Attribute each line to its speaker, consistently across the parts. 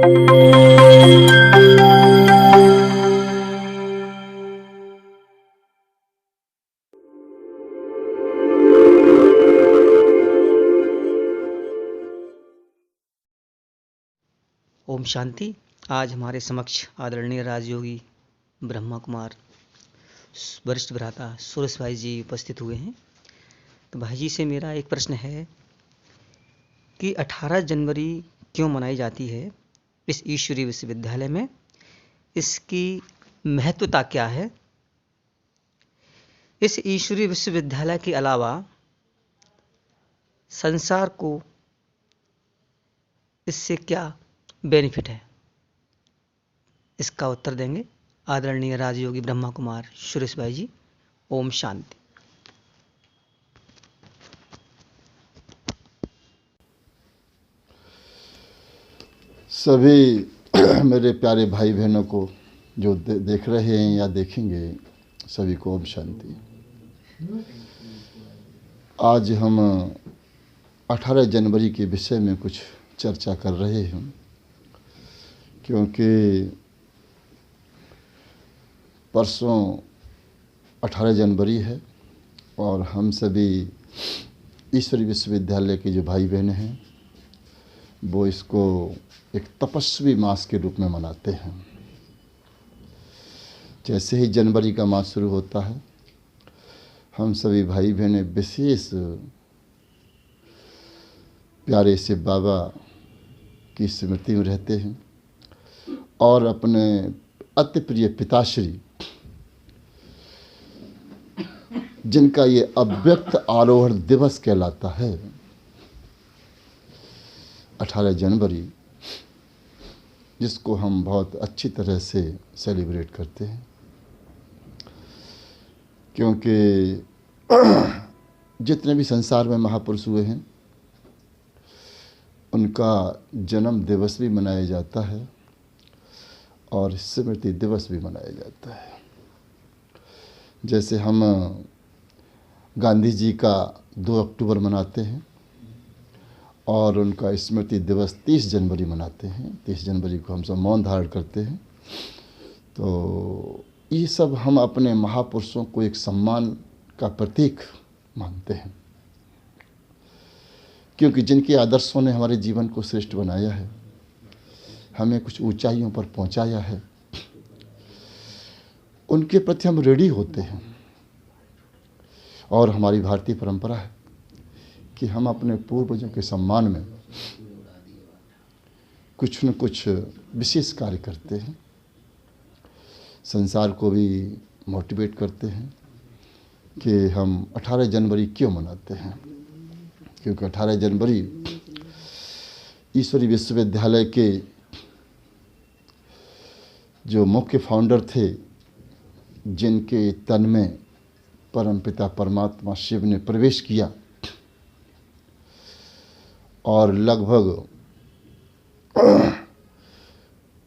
Speaker 1: ओम शांति। आज हमारे समक्ष आदरणीय राजयोगी ब्रह्मा कुमार वरिष्ठ भ्राता सुरेश भाई जी उपस्थित हुए हैं। तो भाई जी से मेरा एक प्रश्न है कि 18 जनवरी क्यों मनाई जाती है इस ईश्वरीय विश्वविद्यालय में, इसकी महत्वता क्या है? इस ईश्वरीय विश्वविद्यालय के अलावा संसार को इससे क्या बेनिफिट है, इसका उत्तर देंगे आदरणीय राजयोगी ब्रह्मा कुमार सुरेश भाई जी। ओम शांति।
Speaker 2: सभी मेरे प्यारे भाई बहनों को जो देख रहे हैं या देखेंगे, सभी को ओम शांति। आज हम 18 जनवरी के विषय में कुछ चर्चा कर रहे हैं, क्योंकि परसों 18 जनवरी है और हम सभी ईश्वरीय विश्वविद्यालय के जो भाई बहन हैं वो इसको एक तपस्वी मास के रूप में मनाते हैं। जैसे ही जनवरी का मास शुरू होता है, हम सभी भाई बहनें विशेष प्यारे से बाबा की स्मृति में रहते हैं और अपने अति प्रिय पिताश्री, जिनका ये अव्यक्त आरोहण दिवस कहलाता है, 18 जनवरी, जिसको हम बहुत अच्छी तरह से सेलिब्रेट करते हैं, क्योंकि जितने भी संसार में महापुरुष हुए हैं उनका जन्म दिवस भी मनाया जाता है और स्मृति दिवस भी मनाया जाता है। जैसे हम गांधी जी का 2 अक्टूबर मनाते हैं और उनका स्मृति दिवस 30 जनवरी मनाते हैं। 30 जनवरी को हम सब मौन धारण करते हैं। तो ये सब हम अपने महापुरुषों को एक सम्मान का प्रतीक मानते हैं, क्योंकि जिनके आदर्शों ने हमारे जीवन को श्रेष्ठ बनाया है, हमें कुछ ऊंचाइयों पर पहुंचाया है, उनके प्रति हम ऋणी होते हैं। और हमारी भारतीय परंपरा है कि हम अपने पूर्वजों के सम्मान में कुछ न कुछ विशेष कार्य करते हैं, संसार को भी मोटिवेट करते हैं कि हम 18 जनवरी क्यों मनाते हैं। क्योंकि 18 जनवरी ईश्वरीय विश्वविद्यालय के जो मुख्य फाउंडर थे, जिनके तन में परमपिता परमात्मा शिव ने प्रवेश किया और लगभग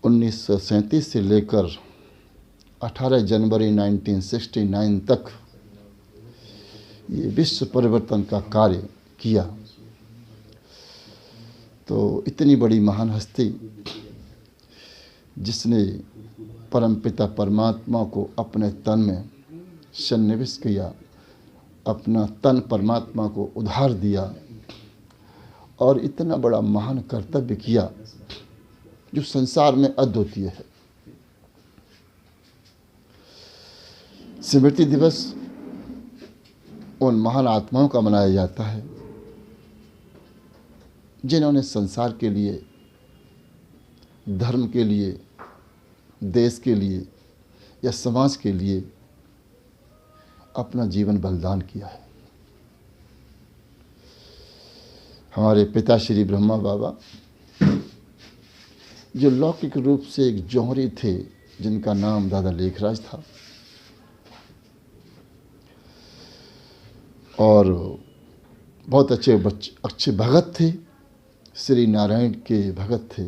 Speaker 2: 1937 से लेकर 18 जनवरी 1969 तक ये विश्व परिवर्तन का कार्य किया। तो इतनी बड़ी महान हस्ती, जिसने परमपिता परमात्मा को अपने तन में सन्निवेश किया, अपना तन परमात्मा को उधार दिया और इतना बड़ा महान कर्तव्य किया जो संसार में अद्वितीय है। स्मृति दिवस उन महान आत्माओं का मनाया जाता है जिन्होंने संसार के लिए, धर्म के लिए, देश के लिए या समाज के लिए अपना जीवन बलिदान किया है। हमारे पिता श्री ब्रह्मा बाबा, जो लौकिक रूप से एक जौहरी थे, जिनका नाम दादा लेखराज था और बहुत अच्छे भगत थे, श्री नारायण के भगत थे।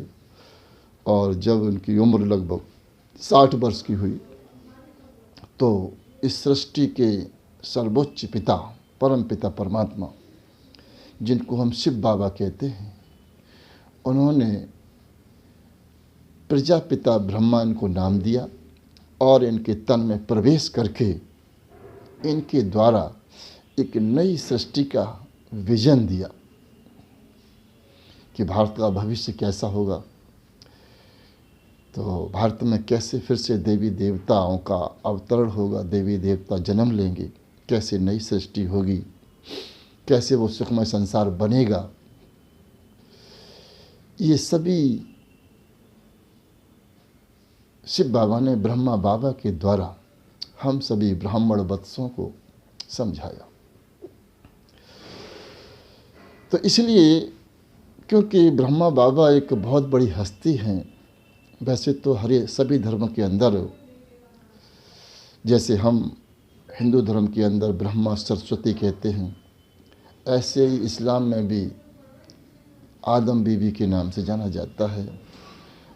Speaker 2: और जब उनकी उम्र लगभग 60 वर्ष की हुई तो इस सृष्टि के सर्वोच्च पिता, परम पिता परमात्मा, जिनको हम शिव बाबा कहते हैं, उन्होंने प्रजापिता ब्रह्मा इनको नाम दिया और इनके तन में प्रवेश करके इनके द्वारा एक नई सृष्टि का विजन दिया कि भारत का भविष्य कैसा होगा, तो भारत में कैसे फिर से देवी देवताओं का अवतरण होगा, देवी देवता जन्म लेंगे, कैसे नई सृष्टि होगी, कैसे वो सुखमय संसार बनेगा। ये सभी शिव बाबा ने ब्रह्मा बाबा के द्वारा हम सभी ब्राह्मण वत्सों को समझाया। तो इसलिए क्योंकि ब्रह्मा बाबा एक बहुत बड़ी हस्ती हैं, वैसे तो हर सभी धर्म के अंदर, जैसे हम हिंदू धर्म के अंदर ब्रह्मा सरस्वती कहते हैं, ऐसे ही इस्लाम में भी आदम बीवी के नाम से जाना जाता है,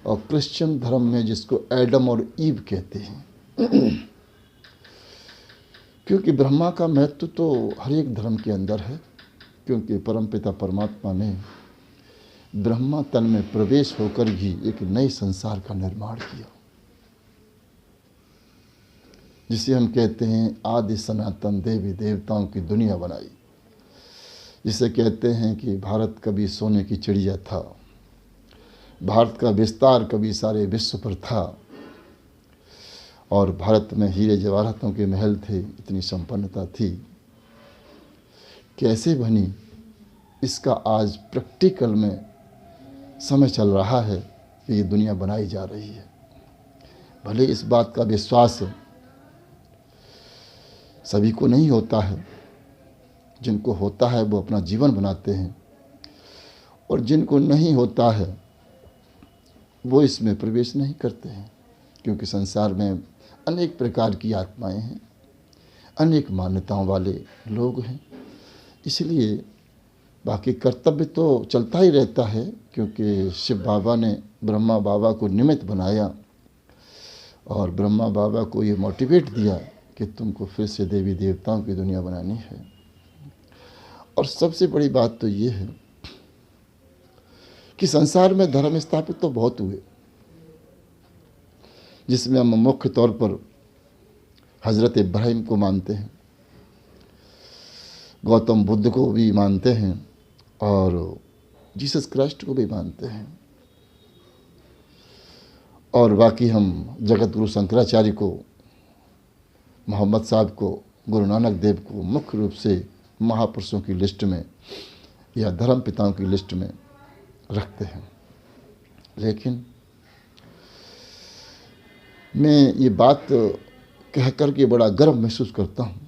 Speaker 2: और क्रिश्चियन धर्म में जिसको एडम और ईव कहते हैं। क्योंकि ब्रह्मा का महत्व तो हर एक धर्म के अंदर है, क्योंकि परमपिता परमात्मा ने ब्रह्मा तन में प्रवेश होकर ही एक नए संसार का निर्माण किया, जिसे हम कहते हैं आदि सनातन देवी देवताओं की दुनिया बनाई। जिसे कहते हैं कि भारत कभी सोने की चिड़िया था, भारत का विस्तार कभी सारे विश्व पर था, और भारत में हीरे जवाहरातों के महल थे, इतनी संपन्नता थी। कैसे बनी, इसका आज प्रैक्टिकल में समय चल रहा है कि ये दुनिया बनाई जा रही है। भले इस बात का विश्वास सभी को नहीं होता है, जिनको होता है वो अपना जीवन बनाते हैं, और जिनको नहीं होता है वो इसमें प्रवेश नहीं करते हैं, क्योंकि संसार में अनेक प्रकार की आत्माएं हैं, अनेक मान्यताओं वाले लोग हैं। इसलिए बाकी कर्तव्य तो चलता ही रहता है, क्योंकि शिव बाबा ने ब्रह्मा बाबा को निमित्त बनाया और ब्रह्मा बाबा को ये मोटिवेट दिया कि तुमको फिर से देवी देवताओं की दुनिया बनानी है। और सबसे बड़ी बात तो ये है कि संसार में धर्म स्थापित तो बहुत हुए, जिसमें हम मुख्य तौर पर हज़रत इब्राहिम को मानते हैं, गौतम बुद्ध को भी मानते हैं, और जीसस क्राइस्ट को भी मानते हैं, और बाकी हम जगत गुरु शंकराचार्य को, मोहम्मद साहब को, गुरु नानक देव को मुख्य रूप से महापुरुषों की लिस्ट में या धर्म पिताओं की लिस्ट में रखते हैं। लेकिन मैं ये बात कह कर के बड़ा गर्व महसूस करता हूँ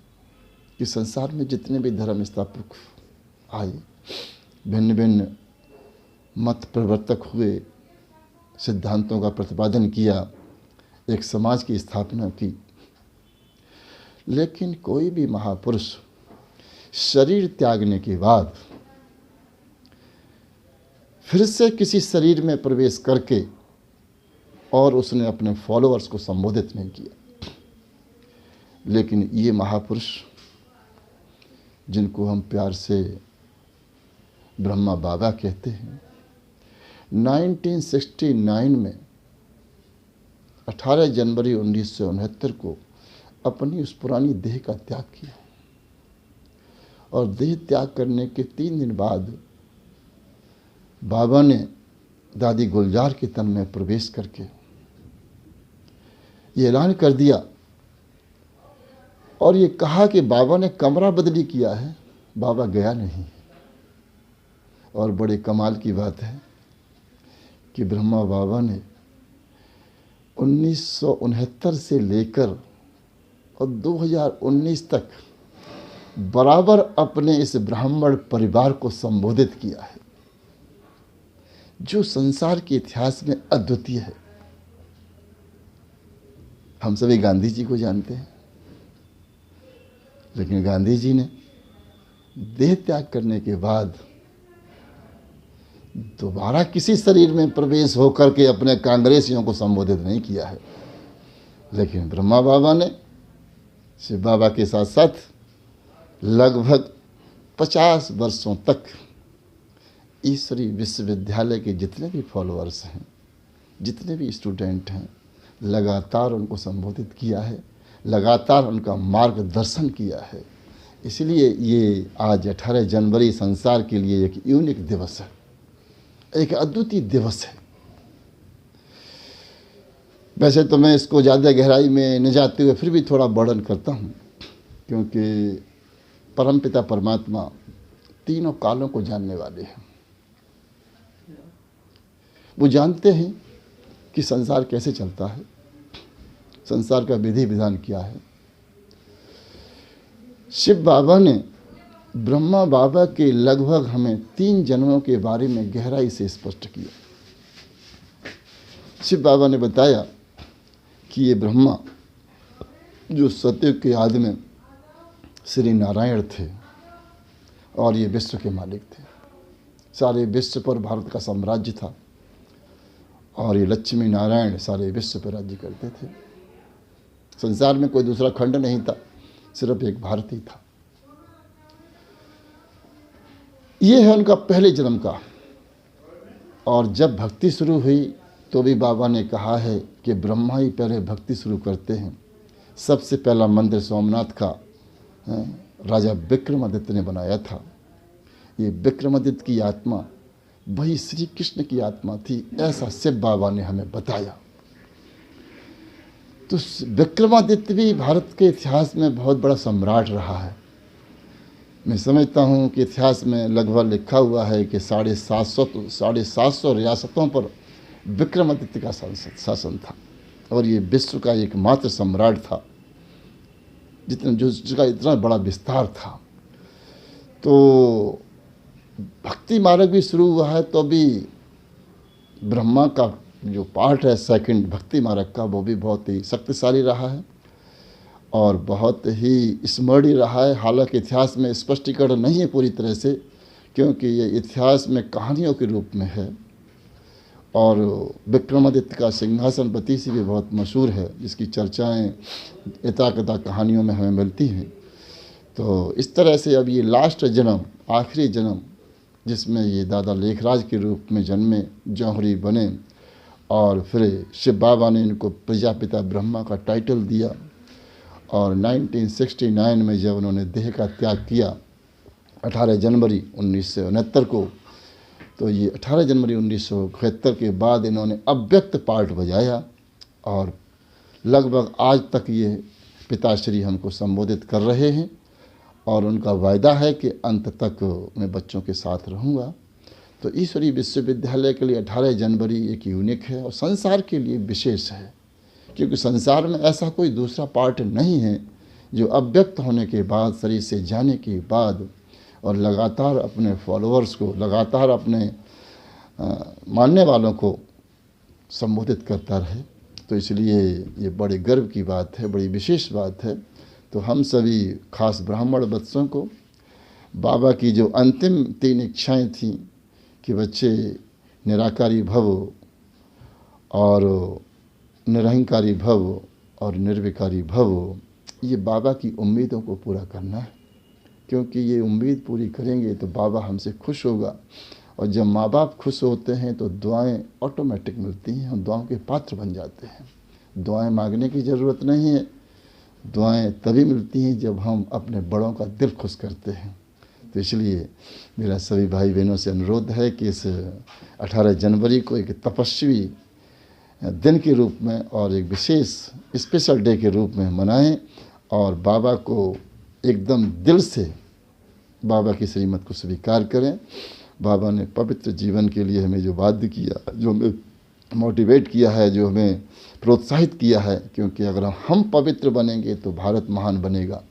Speaker 2: कि संसार में जितने भी धर्म स्थापक आए, भिन्न भिन्न मत प्रवर्तक हुए, सिद्धांतों का प्रतिपादन किया, एक समाज की स्थापना की, लेकिन कोई भी महापुरुष शरीर त्यागने के बाद फिर से किसी शरीर में प्रवेश करके और उसने अपने फॉलोअर्स को संबोधित नहीं किया। लेकिन ये महापुरुष, जिनको हम प्यार से ब्रह्मा बाबा कहते हैं, 1969 में 18 जनवरी 1969 को अपनी उस पुरानी देह का त्याग किया, और देह त्याग करने के 3 दिन बाद बाबा ने दादी गुलजार के तन में प्रवेश करके ये ऐलान कर दिया और ये कहा कि बाबा ने कमरा बदली किया है, बाबा गया नहीं। और बड़े कमाल की बात है कि ब्रह्मा बाबा ने 1969 से लेकर और 2019 तक बराबर अपने इस ब्राह्मण परिवार को संबोधित किया है, जो संसार के इतिहास में अद्वितीय है। हम सभी गांधी जी को जानते हैं, लेकिन गांधी जी ने देह त्याग करने के बाद दोबारा किसी शरीर में प्रवेश होकर के अपने कांग्रेसियों को संबोधित नहीं किया है। लेकिन ब्रह्मा बाबा ने शिव बाबा के साथ साथ लगभग 50 वर्षों तक ईश्वरी विश्वविद्यालय के जितने भी फॉलोअर्स हैं, जितने भी स्टूडेंट हैं लगातार उनको संबोधित किया है, लगातार उनका मार्गदर्शन किया है। इसलिए ये आज 18 जनवरी संसार के लिए एक यूनिक दिवस है, एक अद्वितीय दिवस है। वैसे तो मैं इसको ज़्यादा गहराई में न जाते हुए फिर भी थोड़ा वर्णन करता हूँ, क्योंकि परमपिता परमात्मा तीनों कालों को जानने वाले हैं। वो जानते हैं कि संसार कैसे चलता है, संसार का विधि विधान क्या है। शिव बाबा ने ब्रह्मा बाबा के लगभग हमें 3 जन्मों के बारे में गहराई से स्पष्ट किया। शिव बाबा ने बताया कि ये ब्रह्मा जो सतयुग के आदि में श्री नारायण थे और ये विश्व के मालिक थे। सारे विश्व पर भारत का साम्राज्य था और ये लक्ष्मी नारायण सारे विश्व पर राज्य करते थे। संसार में कोई दूसरा खंड नहीं था, सिर्फ एक भारत ही था। ये है उनका पहले जन्म का। और जब भक्ति शुरू हुई तो भी बाबा ने कहा है कि ब्रह्मा ही पहले भक्ति शुरू करते हैं। सबसे पहला मंदिर सोमनाथ का राजा विक्रमादित्य ने बनाया था। ये विक्रमादित्य की आत्मा वही श्री कृष्ण की आत्मा थी, ऐसा शिव बाबा ने हमें बताया। तो विक्रमादित्य भी भारत के इतिहास में बहुत बड़ा सम्राट रहा है। मैं समझता हूँ कि इतिहास में लगभग लिखा हुआ है कि 750 रियासतों पर विक्रमादित्य का शासन था और ये विश्व का एकमात्र सम्राट था जिसका इतना बड़ा विस्तार था। तो भक्ति मार्ग भी शुरू हुआ है तो भी ब्रह्मा का जो पार्ट है सेकंड भक्ति मार्ग का, वो भी बहुत ही शक्तिशाली रहा है और बहुत ही स्मरणीय रहा है। हालांकि इतिहास में स्पष्टीकरण नहीं है पूरी तरह से, क्योंकि ये इतिहास में कहानियों के रूप में है। और विक्रमादित्य का सिंहासनपति से भी बहुत मशहूर है, जिसकी चर्चाएं यथा कथा कहानियों में हमें मिलती हैं। तो इस तरह से अब ये लास्ट जन्म, आखिरी जन्म, जिसमें ये दादा लेखराज के रूप में जन्मे, जौहरी बने और फिर शिव बाबा ने इनको प्रजापिता ब्रह्मा का टाइटल दिया। और 1969 में जब उन्होंने देह का त्याग किया 18 जनवरी 1969 को, तो ये 18 जनवरी 1971 के बाद इन्होंने अव्यक्त पार्ट बजाया और लगभग आज तक ये पिताश्री हमको संबोधित कर रहे हैं और उनका वायदा है कि अंत तक मैं बच्चों के साथ रहूँगा। तो ईश्वरी विश्वविद्यालय के लिए 18 जनवरी एक यूनिक है और संसार के लिए विशेष है, क्योंकि संसार में ऐसा कोई दूसरा पार्ट नहीं है जो अव्यक्त होने के बाद, शरीर से जाने के बाद और लगातार अपने फॉलोअर्स को, लगातार अपने मानने वालों को संबोधित करता रहे। तो इसलिए ये बड़े गर्व की बात है, बड़ी विशेष बात है। तो हम सभी खास ब्राह्मण बच्चों को बाबा की जो अंतिम 3 इच्छाएं थीं कि बच्चे निराकारी भव और निरहंकारी भव और निर्विकारी भव, ये बाबा की उम्मीदों को पूरा करना है, क्योंकि ये उम्मीद पूरी करेंगे तो बाबा हमसे खुश होगा। और जब माँ बाप खुश होते हैं तो दुआएं ऑटोमेटिक मिलती हैं, हम दुआओं के पात्र बन जाते हैं। दुआएं मांगने की ज़रूरत नहीं है, दुआएं तभी मिलती हैं जब हम अपने बड़ों का दिल खुश करते हैं। तो इसलिए मेरा सभी भाई बहनों से अनुरोध है कि इस 18 जनवरी को एक तपस्वी दिन के रूप में और एक विशेष स्पेशल डे के रूप में मनाएं और बाबा को एकदम दिल से बाबा की श्रीमत को स्वीकार करें। बाबा ने पवित्र जीवन के लिए हमें जो बाध्य किया, जो हमें मोटिवेट किया है, जो हमें प्रोत्साहित किया है, क्योंकि अगर हम पवित्र बनेंगे तो भारत महान बनेगा।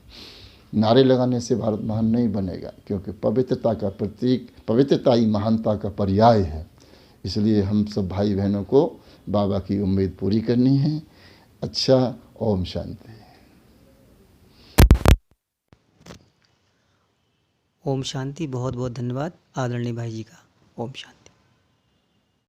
Speaker 2: नारे लगाने से भारत महान नहीं बनेगा, क्योंकि पवित्रता का प्रतीक, पवित्रता ही महानता का पर्याय है। इसलिए हम सब भाई बहनों को बाबा की उम्मीद पूरी करनी है। अच्छा, ओम शांति।
Speaker 1: ओम शांति। बहुत बहुत धन्यवाद आदरणीय भाई जी का। ओम शांति।